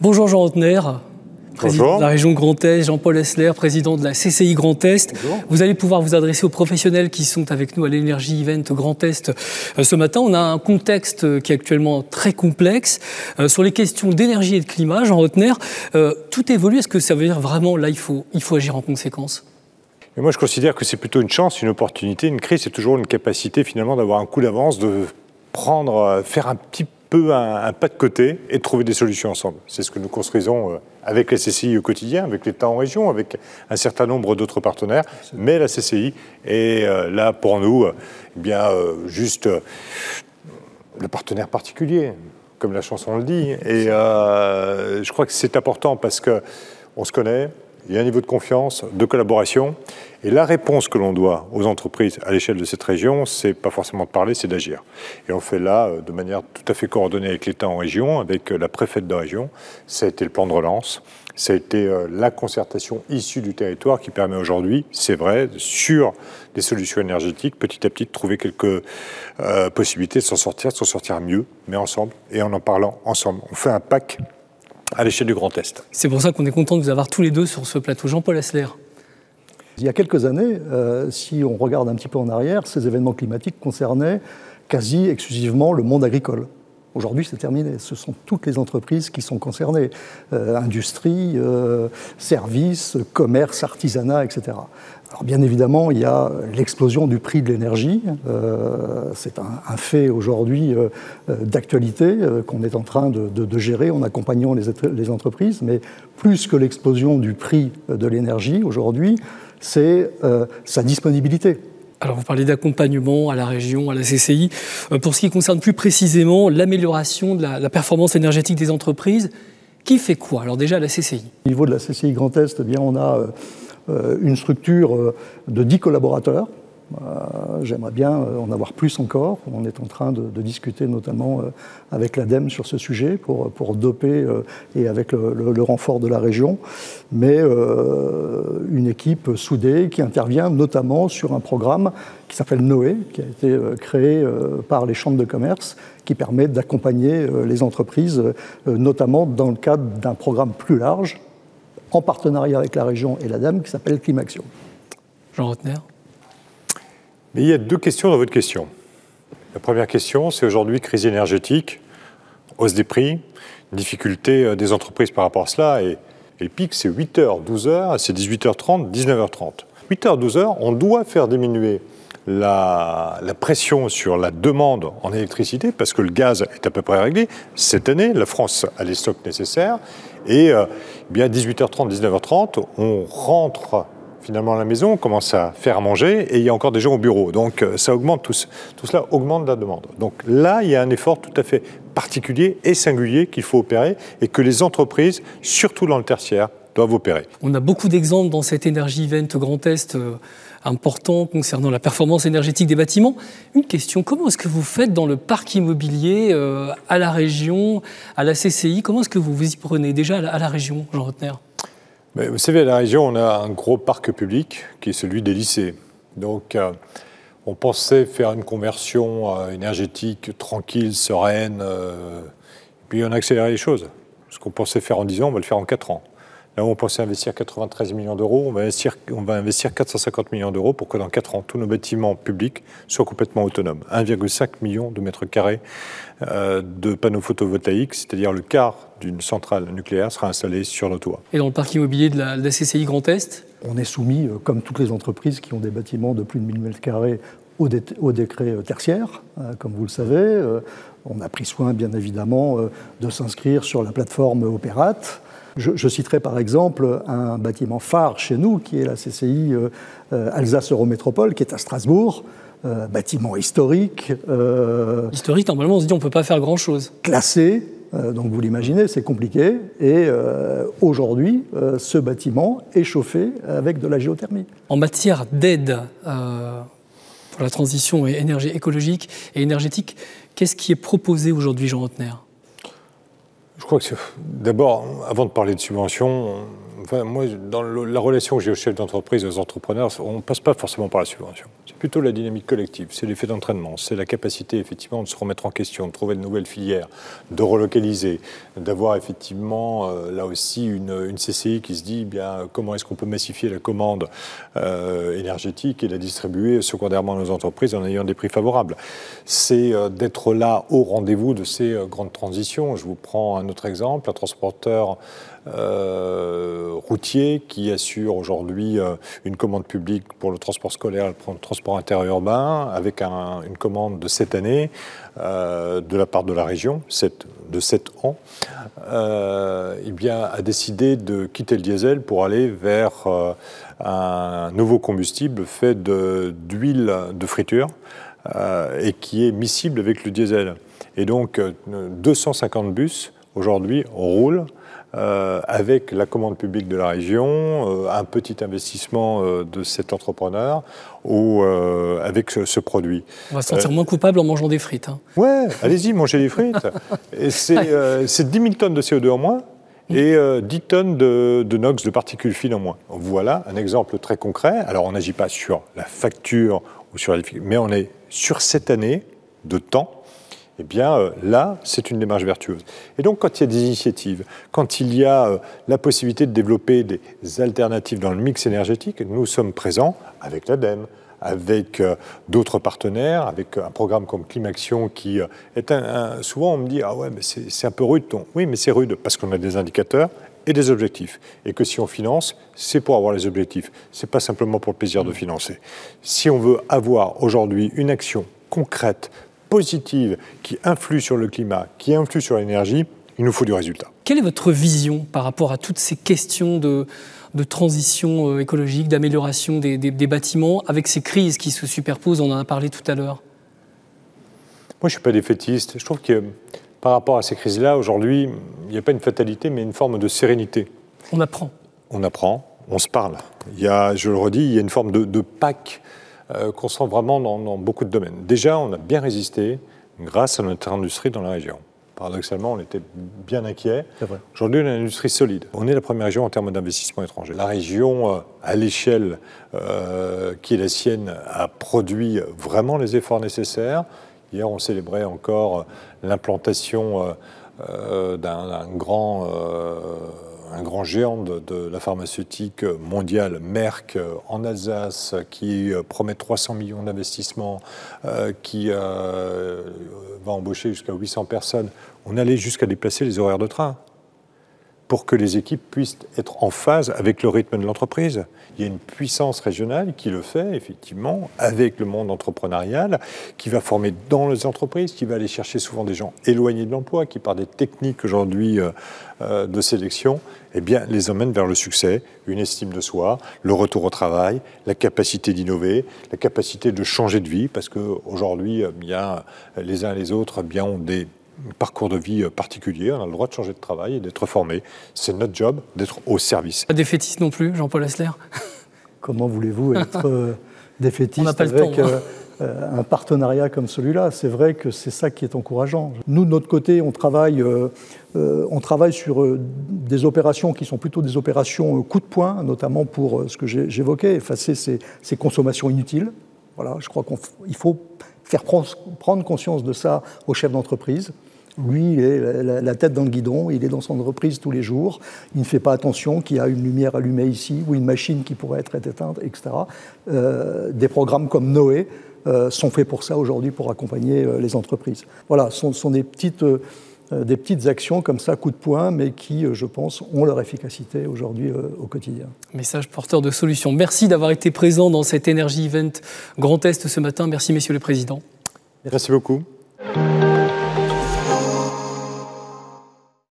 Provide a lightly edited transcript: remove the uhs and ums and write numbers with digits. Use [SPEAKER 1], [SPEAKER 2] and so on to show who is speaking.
[SPEAKER 1] Bonjour Jean Rotner, président de la région Grand Est, Jean-Paul Hessler, président de la CCI Grand Est. Bonjour. Vous allez pouvoir vous adresser aux professionnels qui sont avec nous à l'Energy Event Grand Est ce matin. On a un contexte qui est actuellement très complexe. Sur les questions d'énergie et de climat, Jean Rotner, tout évolue. Est-ce que ça veut dire vraiment là il faut agir en conséquence ?
[SPEAKER 2] Et moi je considère que c'est plutôt une chance, une opportunité. Une crise, c'est toujours une capacité finalement d'avoir un coup d'avance, de faire un petit peu un pas de côté et de trouver des solutions ensemble. C'est ce que nous construisons avec la CCI au quotidien, avec l'État en région, avec un certain nombre d'autres partenaires. Mais la CCI est là pour nous, juste le partenaire particulier, comme la chanson le dit. Et je crois que c'est important parce qu'on se connaît, il y a un niveau de confiance, de collaboration. Et la réponse que l'on doit aux entreprises à l'échelle de cette région, c'est pas forcément de parler, c'est d'agir. Et on fait là de manière tout à fait coordonnée avec l'État en région, avec la préfète de région. Ça a été le plan de relance, ça a été la concertation issue du territoire qui permet aujourd'hui, c'est vrai, sur des solutions énergétiques, petit à petit, de trouver quelques possibilités de s'en sortir mieux, mais ensemble, et en parlant ensemble. On fait un pack à l'échelle du Grand Est.
[SPEAKER 1] C'est pour ça qu'on est content de vous avoir tous les deux sur ce plateau. Jean-Paul Hessler.
[SPEAKER 3] Il y a quelques années, si on regarde un petit peu en arrière, ces événements climatiques concernaient quasi exclusivement le monde agricole. Aujourd'hui, c'est terminé. Ce sont toutes les entreprises qui sont concernées. Industrie, services, commerce, artisanat, etc. Alors bien évidemment, il y a l'explosion du prix de l'énergie. C'est un fait aujourd'hui d'actualité qu'on est en train de gérer en accompagnant les entreprises. Mais plus que l'explosion du prix de l'énergie aujourd'hui, c'est sa disponibilité.
[SPEAKER 1] Alors vous parlez d'accompagnement à la région, à la CCI. Pour ce qui concerne plus précisément l'amélioration de la performance énergétique des entreprises, qui fait quoi? Alors déjà à la CCI.
[SPEAKER 3] Au niveau de la CCI Grand Est, eh bien, on a une structure de 10 collaborateurs. J'aimerais bien en avoir plus encore. On est en train de discuter notamment avec l'ADEME sur ce sujet pour doper et avec le renfort de la région. Mais une équipe soudée qui intervient notamment sur un programme qui s'appelle Noé, qui a été créé par les chambres de commerce, qui permet d'accompagner les entreprises, notamment dans le cadre d'un programme plus large, en partenariat avec la région et l'ADEME, qui s'appelle Climaxio.
[SPEAKER 1] Jean Rotner.
[SPEAKER 2] Mais il y a deux questions dans votre question. La première question, c'est aujourd'hui crise énergétique, hausse des prix, difficulté des entreprises par rapport à cela. Et le pic, c'est 8h, 12h, c'est 18h30, 19h30. 8h, 12h, on doit faire diminuer la pression sur la demande en électricité parce que le gaz est à peu près réglé. Cette année, la France a les stocks nécessaires. Et bien 18h30, 19h30, on rentre finalement à la maison, on commence à faire à manger et il y a encore des gens au bureau. Donc ça augmente, tout cela augmente la demande. Donc là, il y a un effort tout à fait particulier et singulier qu'il faut opérer et que les entreprises, surtout dans le tertiaire, doivent opérer.
[SPEAKER 1] On a beaucoup d'exemples dans cet Energy Event Grand Est important concernant la performance énergétique des bâtiments. Une question, comment est-ce que vous faites dans le parc immobilier à la région, à la CCI? Comment est-ce que vous vous y prenez déjà à la région, Jean Rotner?
[SPEAKER 2] Mais vous savez, à la région, on a un gros parc public qui est celui des lycées. Donc, on pensait faire une conversion énergétique tranquille, sereine, puis on a accéléré les choses. Ce qu'on pensait faire en 10 ans, on va le faire en 4 ans. Là où on pensait investir 93 millions d'euros, on va investir 450 millions d'euros pour que dans 4 ans, tous nos bâtiments publics soient complètement autonomes. 1,5 million de mètres carrés de panneaux photovoltaïques, c'est-à-dire le quart d'une centrale nucléaire sera installé sur nos toits.
[SPEAKER 1] Et dans le parc immobilier de la CCI Grand Est?
[SPEAKER 3] On est soumis, comme toutes les entreprises qui ont des bâtiments de plus de 1000 m², au décret tertiaire, comme vous le savez. On a pris soin, bien évidemment, de s'inscrire sur la plateforme Opérate. Je citerai par exemple un bâtiment phare chez nous, qui est la CCI Alsace Eurométropole, qui est à Strasbourg. Bâtiment historique.
[SPEAKER 1] Historique, normalement, on se dit on ne peut pas faire grand-chose.
[SPEAKER 3] Classé, donc vous l'imaginez, c'est compliqué. Et aujourd'hui, ce bâtiment est chauffé avec de la géothermie.
[SPEAKER 1] En matière d'aide pour la transition écologique et énergétique, qu'est-ce qui est proposé aujourd'hui, Jean Rotner?
[SPEAKER 2] Je crois que d'abord, avant de parler de subventions, enfin, moi, dans la relation que j'ai aux chefs d'entreprise, aux entrepreneurs, on ne passe pas forcément par la subvention. C'est plutôt la dynamique collective, c'est l'effet d'entraînement, c'est la capacité effectivement de se remettre en question, de trouver de nouvelles filières, de relocaliser, d'avoir effectivement là aussi une CCI qui se dit bien comment est-ce qu'on peut massifier la commande énergétique et la distribuer secondairement à nos entreprises en ayant des prix favorables. C'est d'être là au rendez-vous de ces grandes transitions. Je vous prends un autre exemple, un transporteur routier qui assure aujourd'hui une commande publique pour le transport scolaire, le transport interurbain, avec une commande de cette année de la part de la région, de 7 ans, eh bien, a décidé de quitter le diesel pour aller vers un nouveau combustible fait d'huile de friture et qui est miscible avec le diesel. Et donc 250 bus aujourd'hui roulent avec la commande publique de la région, un petit investissement de cet entrepreneur avec ce produit.
[SPEAKER 1] On va se sentir moins coupable en mangeant des frites. Hein.
[SPEAKER 2] Ouais, allez-y, mangez des frites. Et c'est 10 000 tonnes de CO2 en moins et 10 tonnes de NOx, de particules fines en moins. Voilà un exemple très concret. Alors on n'agit pas sur la facture, ou sur mais on est sur cette année de temps. Eh bien, là, c'est une démarche vertueuse. Et donc, quand il y a des initiatives, quand il y a la possibilité de développer des alternatives dans le mix énergétique, nous sommes présents avec l'ADEME, avec d'autres partenaires, avec un programme comme Climaction qui est souvent on me dit « Ah ouais, mais c'est un peu rude. » Oui, mais c'est rude parce qu'on a des indicateurs et des objectifs. Et que si on finance, c'est pour avoir les objectifs. C'est pas simplement pour le plaisir de financer. Si on veut avoir aujourd'hui une action concrète, positive, qui influe sur le climat, qui influe sur l'énergie, il nous faut du résultat.
[SPEAKER 1] Quelle est votre vision par rapport à toutes ces questions de transition écologique, d'amélioration des bâtiments, avec ces crises qui se superposent, on en a parlé tout à l'heure?
[SPEAKER 2] Moi, je ne suis pas défaitiste. Je trouve que par rapport à ces crises-là, aujourd'hui, il n'y a pas une fatalité, mais une forme de sérénité.
[SPEAKER 1] On apprend.
[SPEAKER 2] On apprend, on se parle. Je le redis, il y a une forme de pacte qu'on sent vraiment dans beaucoup de domaines. Déjà, on a bien résisté grâce à notre industrie dans la région. Paradoxalement, on était bien inquiets. Aujourd'hui, on a une industrie solide. On est la première région en termes d'investissement étranger. La région, à l'échelle qui est la sienne, a produit vraiment les efforts nécessaires. Hier, on célébrait encore l'implantation d'un grand géant de la pharmaceutique mondiale, Merck, en Alsace, qui promet 300 millions d'investissements, qui va embaucher jusqu'à 800 personnes. On allait jusqu'à déplacer les horaires de train pour que les équipes puissent être en phase avec le rythme de l'entreprise. Il y a une puissance régionale qui le fait, effectivement, avec le monde entrepreneurial, qui va former dans les entreprises, qui va aller chercher souvent des gens éloignés de l'emploi, qui, par des techniques aujourd'hui de sélection, eh bien, les emmènent vers le succès, une estime de soi, le retour au travail, la capacité d'innover, la capacité de changer de vie, parce qu'aujourd'hui, bien, les uns et les autres bien, ont des parcours de vie particulier, on a le droit de changer de travail et d'être formé. C'est notre job d'être au service.
[SPEAKER 1] Pas défaitiste non plus, Jean-Paul Hassler.
[SPEAKER 3] Comment voulez-vous être défaitiste avec un partenariat comme celui-là? C'est vrai que c'est ça qui est encourageant. Nous, de notre côté, on travaille sur des opérations qui sont plutôt des opérations coup de poing, notamment pour ce que j'évoquais, effacer ces consommations inutiles. Voilà, je crois qu'il faut faire prendre conscience de ça aux chefs d'entreprise. Lui, il est la tête dans le guidon, il est dans son entreprise tous les jours, il ne fait pas attention qu'il y a une lumière allumée ici ou une machine qui pourrait être éteinte, etc. Des programmes comme Noé sont faits pour ça aujourd'hui, pour accompagner les entreprises. Voilà, ce sont des petites actions comme ça, coup de poing, mais qui, je pense, ont leur efficacité aujourd'hui au quotidien.
[SPEAKER 1] Message porteur de solutions. Merci d'avoir été présent dans cet Energy Event Grand Est ce matin. Merci, messieurs les présidents.
[SPEAKER 2] Merci beaucoup.